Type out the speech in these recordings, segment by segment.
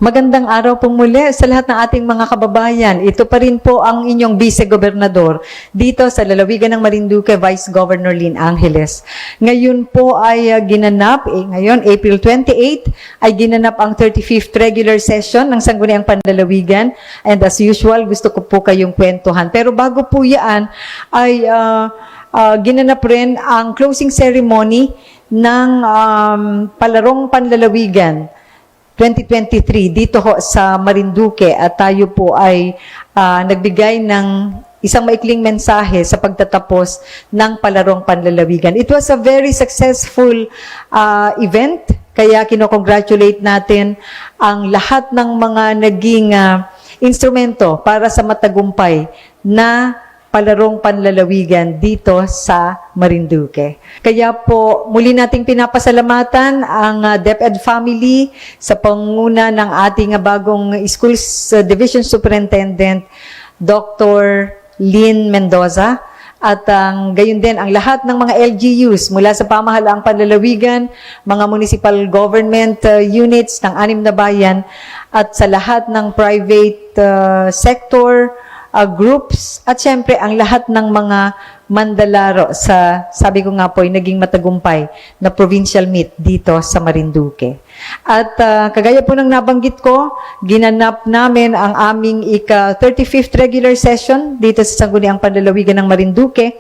Magandang araw po muli sa lahat ng ating mga kababayan. Ito pa rin po ang inyong Vice-Gobernador dito sa lalawigan ng Marinduque, Vice Governor Lynn Angeles. Ngayon po ay ngayon April 28, ay ginanap ang 35th regular session ng Sangguniang Panlalawigan. And as usual, gusto ko po kayong kwentuhan. Pero bago po yan, ay ginanap rin ang closing ceremony ng Palarong Panlalawigan 2023 dito ho sa Marinduque, at tayo po ay nagbigay ng isang maikling mensahe sa pagtatapos ng Palarong Panlalawigan. It was a very successful event, kaya kinocongratulate natin ang lahat ng mga naging instrumento para sa matagumpay na Palarong Panlalawigan dito sa Marinduque. Kaya po, muli nating pinapasalamatan ang DepEd family sa pangunguna ng ating bagong Schools Division Superintendent, Dr. Lynn Mendoza, at gayon din ang lahat ng mga LGUs mula sa pamahalaang panlalawigan, mga municipal government units ng 6 na bayan, at sa lahat ng private sector, groups, at syempre ang lahat ng mga mandalaro sa, sabi ko nga po, ay naging matagumpay na provincial meet dito sa Marinduque. At kagaya po ng nabanggit ko, ginanap namin ang aming ika-35th regular session dito sa Sangguniang Panlalawigan ng Marinduque,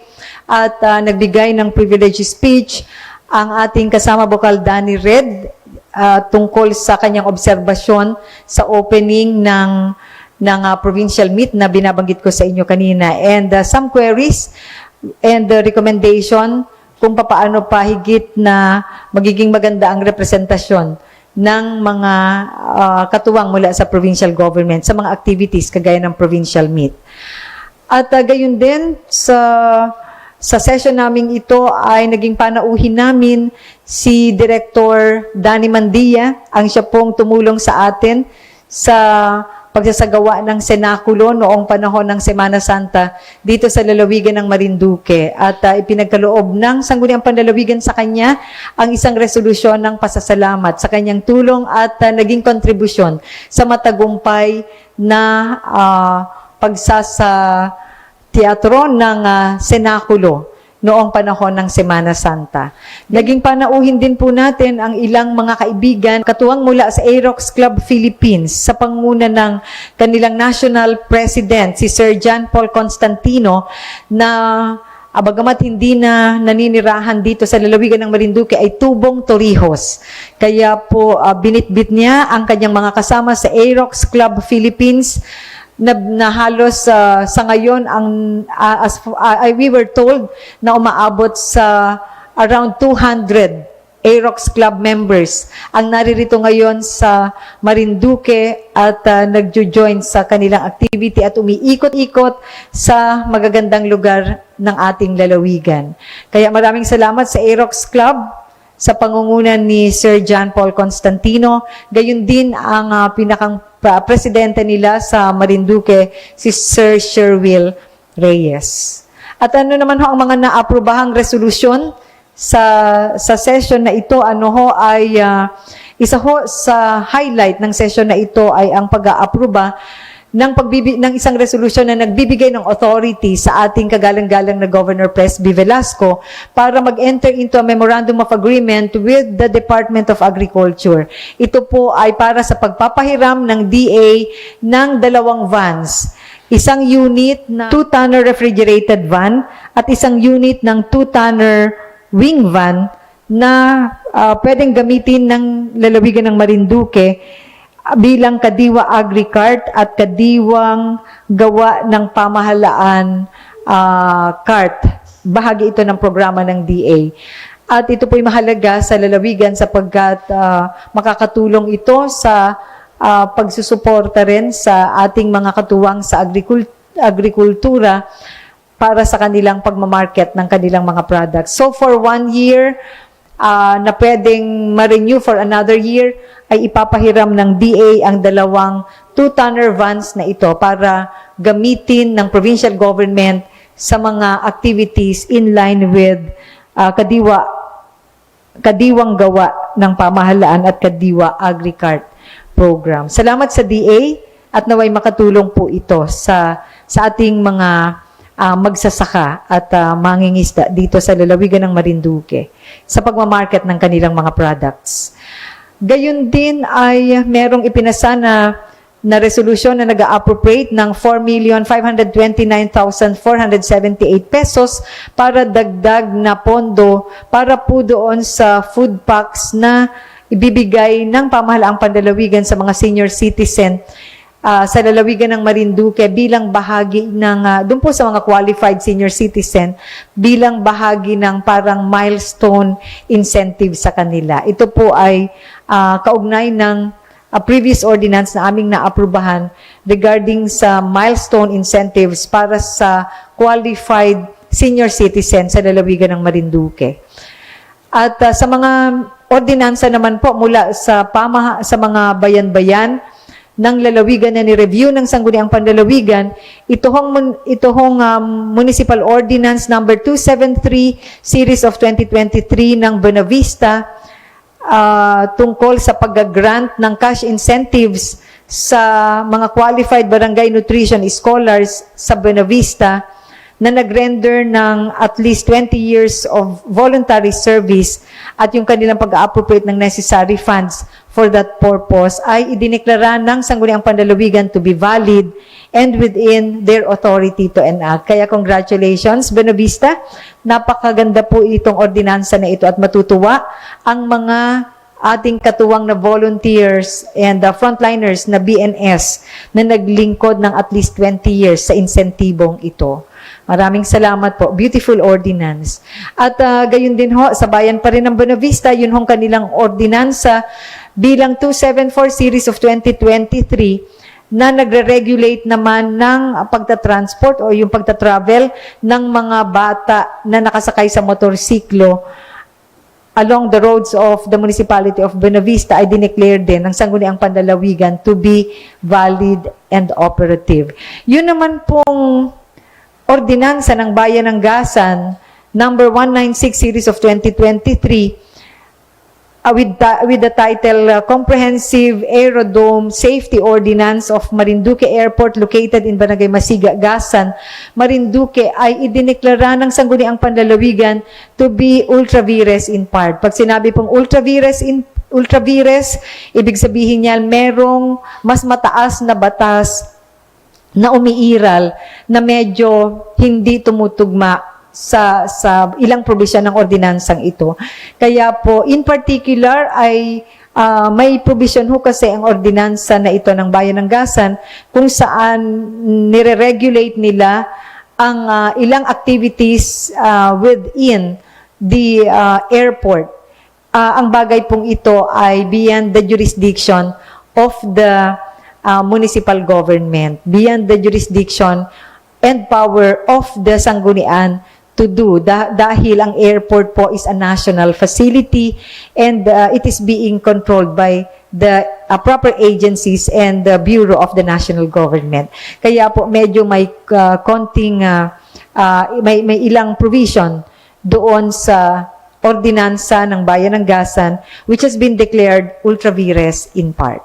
at nagbigay ng privilege speech ang ating kasama Bokal Danny Red tungkol sa kanyang obserbasyon sa opening ng provincial meet na binabanggit ko sa inyo kanina, and some queries and recommendation kung paano pa higit na magiging maganda ang representasyon ng mga katuwang mula sa provincial government sa mga activities kagaya ng provincial meet. At gayon din sa session namin ito ay naging panauhin namin si Director Danny Mandia, ang siya pong tumulong sa atin sa pagsasagawa ng senakulo noong panahon ng Semana Santa dito sa lalawigan ng Marinduque, at ipinagkaloob ng Sangguniang Panlalawigan sa kanya ang isang resolusyon ng pasasalamat sa kanyang tulong at naging kontribusyon sa matagumpay na teatro ng senakulo noong panahon ng Semana Santa. Naging panauhin din po natin ang ilang mga kaibigan, katuwang mula sa Aerox Club Philippines, sa panguna ng kanilang National President, si Sir John Paul Constantino, na bagamat hindi na naninirahan dito sa lalawigan ng Marinduque, ay tubong Torrijos. Kaya po binitbit niya ang kanyang mga kasama sa Aerox Club Philippines, na halos sa ngayon we were told na umaabot sa around 200 Aerox Club members ang naririto ngayon sa Marinduque, at nagjo-join sa kanilang activity at umiikot-ikot sa magagandang lugar ng ating lalawigan. Kaya maraming salamat sa Aerox Club sa pangunguna ni Sir John Paul Constantino. Gayon din ang pinakang presidente nila sa Marinduque, si Sir Sherwil Reyes. At ano naman ho ang mga naaprobahang resolusyon sa session na ito? Isa ho sa highlight ng session na ito ay ang pag-aaproba ng isang resolusyon na nagbibigay ng authority sa ating kagalang-galang na Governor Presby Velasco para mag-enter into a memorandum of agreement with the Department of Agriculture. Ito po ay para sa pagpapahiram ng DA ng 2 vans. Isang unit na 2-tonner refrigerated van at isang unit ng 2-tonner wing van na pwedeng gamitin ng lalawigan ng Marinduque bilang kadiwa agri-cart at kadiwang gawa ng pamahalaan cart. Bahagi ito ng programa ng DA. At ito po'y mahalaga sa lalawigan sapagkat makakatulong ito sa pagsusuporta rin sa ating mga katuwang sa agrikultura para sa kanilang pagmamarket ng kanilang mga products. So for 1 year, na pwedeng ma-renew for another year, ay ipapahiram ng DA ang 2 2-tonner vans na ito para gamitin ng provincial government sa mga activities in line with kadiwang gawa ng pamahalaan at kadiwa agri-cart program. Salamat sa DA at naway makatulong po ito sa ating mga magsasaka at mangingisda dito sa lalawigan ng Marinduque sa pagmamarket ng kanilang mga products. Gayun din ay merong ipinasa na resolusyon na nag-appropriate ng 4,529,478 pesos para dagdag na pondo para po doon sa food packs na ibibigay ng pamahalaang pandalawigan sa mga senior citizen sa lalawigan ng Marinduque bilang bahagi ng, doon po sa mga qualified senior citizen, bilang bahagi ng parang milestone incentive sa kanila. Ito po ay kaugnay ng previous ordinance na aming naaprubahan regarding sa milestone incentives para sa qualified senior citizen sa lalawigan ng Marinduque. At sa mga ordinansa naman po mula sa mga bayan-bayan ng lalawigan na ni-review ng Sangguniang Pandalawigan, ito hong Municipal Ordinance number 273 Series of 2023 ng Buenavista, tungkol sa pag-grant ng cash incentives sa mga qualified barangay nutrition scholars sa Buenavista na nag-render ng at least 20 years of voluntary service at yung kanilang pag-appropriate ng necessary funds for that purpose ay idineklara ng Sangguniang Pandalawigan to be valid and within their authority to enact. Kaya congratulations, Buenavista. Napakaganda po itong ordinansa na ito at matutuwa ang mga ating katuwang na volunteers and frontliners na BNS na naglingkod ng at least 20 years sa insentibong ito. Maraming salamat po. Beautiful ordinance. At gayon din ho, sa bayan pa rin ng Buenavista, yun hong kanilang ordinansa bilang 274 Series of 2023 na nagre-regulate naman ng pagta-transport o yung pagta-travel ng mga bata na nakasakay sa motorsiklo along the roads of the municipality of Buenavista ay dineclare din ng Sangguniang Pandalawigan to be valid and operative. Yun naman pong ordinansa ng Bayan ng Gasan, number 196 Series of 2023, with the title Comprehensive Aerodrome Safety Ordinance of Marinduque Airport located in Barangay Masiga, Gasan, Marinduque ay idineklara ng Sangguniang Pandalawigan to be ultra vires in part. Pag sinabi pong ultra vires, ibig sabihin niya merong mas mataas na batas na umiiral na medyo hindi tumutugma sa ilang probisyon ng ordinansang ito. Kaya po, in particular, ay may provision ho kasi ang ordinansa na ito ng Bayan ng Gasan kung saan nire-regulate nila ang ilang activities within the airport. Ang bagay pong ito ay beyond the jurisdiction of the municipal government, beyond the jurisdiction and power of the Sanggunian to do dahil ang airport po is a national facility and it is being controlled by the proper agencies and the Bureau of the National Government. Kaya po medyo may konting may ilang provision doon sa ordinansa ng Bayan ng Gasan which has been declared ultra vires in part.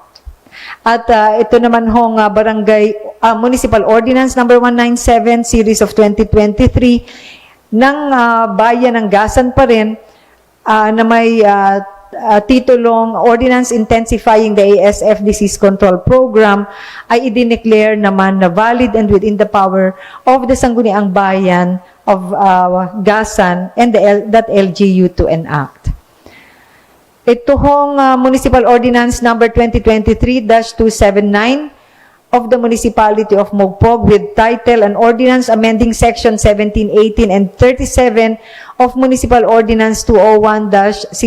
At ito naman hong barangay Municipal Ordinance number 197 Series of 2023 ng Bayan ng Gasan pa rin na may titulong Ordinance Intensifying the ASF Disease Control Program ay idineclare naman na valid and within the power of the Sangguniang Bayan of Gasan and that LGU to enact. Ito hong Municipal Ordinance number 2023-279 of the Municipality of Mogpog with title and Ordinance amending Section 17, 18, and 37 of Municipal Ordinance 201-084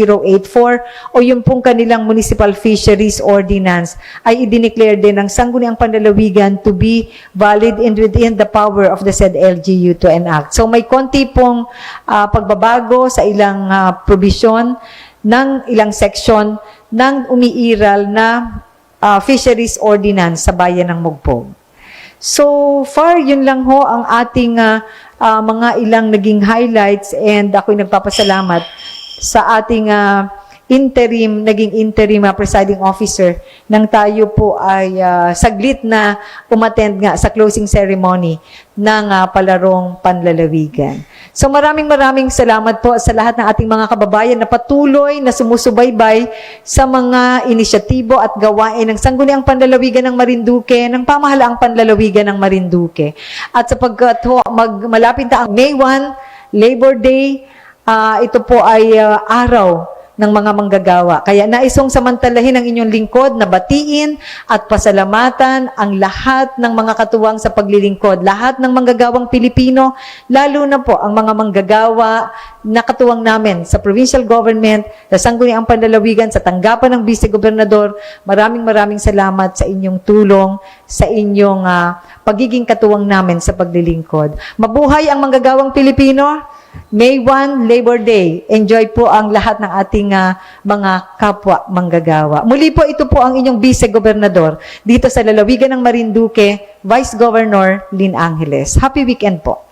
o yung pong kanilang Municipal Fisheries Ordinance ay idineclare din ng Sangguniang Pandalawigan to be valid and within the power of the said LGU to enact. So may konti pong pagbabago sa ilang provision ng ilang section ng umiiral na fisheries ordinance sa bayan ng Mogpog. So far, yun lang ho ang ating mga ilang naging highlights and ako'y nagpapasalamat sa ating naging interim presiding officer nang tayo po ay saglit na umattend nga sa closing ceremony ng palarong panlalawigan. So maraming salamat po sa lahat ng ating mga kababayan na patuloy na sumusubaybay sa mga inisyatibo at gawain ng Sangguniang Panlalawigan ng Marinduque, ng Pamahalaang Panlalawigan ng Marinduque. At sapagkat malapit na ang May 1, Labor Day, ito po ay araw ng mga manggagawa. Kaya naisong samantalahin ang inyong lingkod na batiin at pasalamatan ang lahat ng mga katuwang sa paglilingkod, lahat ng manggagawang Pilipino, lalo na po ang mga manggagawa na katuwang namin sa provincial government, sa Sangguniang Panlalawigan, sa tanggapan ng Vice-Gobernador. Maraming salamat sa inyong tulong, sa inyong pagiging katuwang namin sa paglilingkod. Mabuhay ang manggagawang Pilipino! May 1, Labor Day. Enjoy po ang lahat ng ating mga kapwa manggagawa. Muli po, ito po ang inyong Vice-Gobernador dito sa lalawigan ng Marinduque, Vice Governor Lynn Angeles. Happy weekend po.